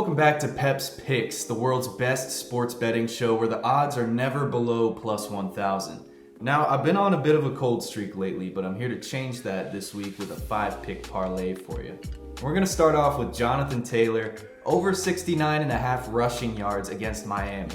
welcome back to Pep's Picks, the world's best sports betting show where the odds are never below plus 1,000. Now, I've been on a bit of a cold streak lately, but I'm here to change that this week with a 5-pick parlay for you. We're going to start off with Jonathan Taylor, over 69.5 rushing yards against Miami.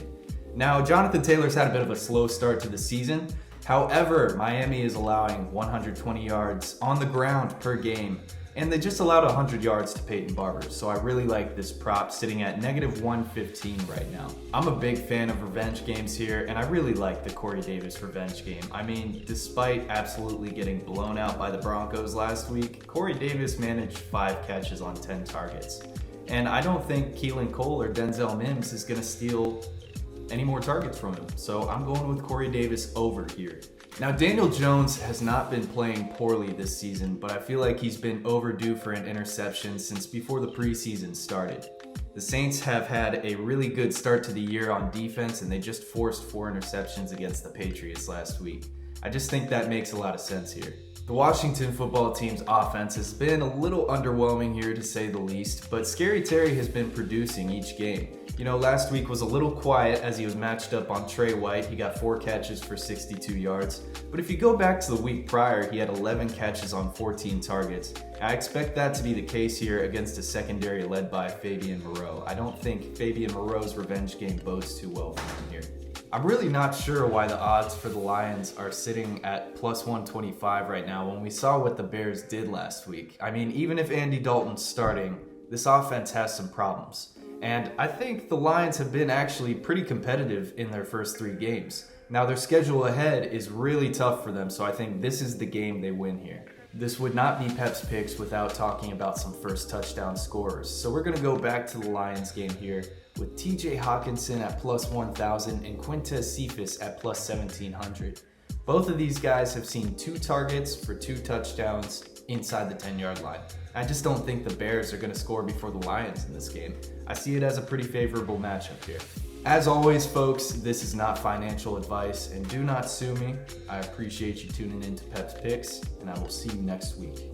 Now, Jonathan Taylor's had a bit of a slow start to the season. However, Miami is allowing 120 yards on the ground per game, and they just allowed 100 yards to Peyton Barber, so I really like this prop sitting at negative 115 right now. I'm a big fan of revenge games here, and I really like the Corey Davis revenge game. I mean, despite absolutely getting blown out by the Broncos last week, Corey Davis managed 5 catches on 10 targets. And I don't think Keelan Cole or Denzel Mims is going to steal any more targets from him, so I'm going with Corey Davis over here. Now, Daniel Jones has not been playing poorly this season, but I feel like he's been overdue for an interception since before the preseason started. The Saints have had a really good start to the year on defense, and they just forced 4 interceptions against the Patriots last week. I just think that makes a lot of sense here. The Washington football team's offense has been a little underwhelming here to say the least, but Scary Terry has been producing each game. You know, last week was a little quiet as he was matched up on Trey White. He got 4 catches for 62 yards. But if you go back to the week prior, he had 11 catches on 14 targets. I expect that to be the case here against a secondary led by Fabian Moreau. I don't think Fabian Moreau's revenge game bodes too well for him here. I'm really not sure why the odds for the Lions are sitting at plus 125 right now when we saw what the Bears did last week. I mean, even if Andy Dalton's starting, this offense has some problems. And I think the Lions have been actually pretty competitive in their first 3 games. Now, their schedule ahead is really tough for them, so I think this is the game they win here. This would not be Pep's Picks without talking about some first touchdown scorers. So we're going to go back to the Lions game here with TJ Hawkinson at plus 1,000 and Quintez Cephas at plus 1,700. Both of these guys have seen 2 targets for 2 touchdowns inside the 10-yard line. I just don't think the Bears are going to score before the Lions in this game. I see it as a pretty favorable matchup here. As always, folks, this is not financial advice, and do not sue me. I appreciate you tuning in to Pep's Picks, and I will see you next week.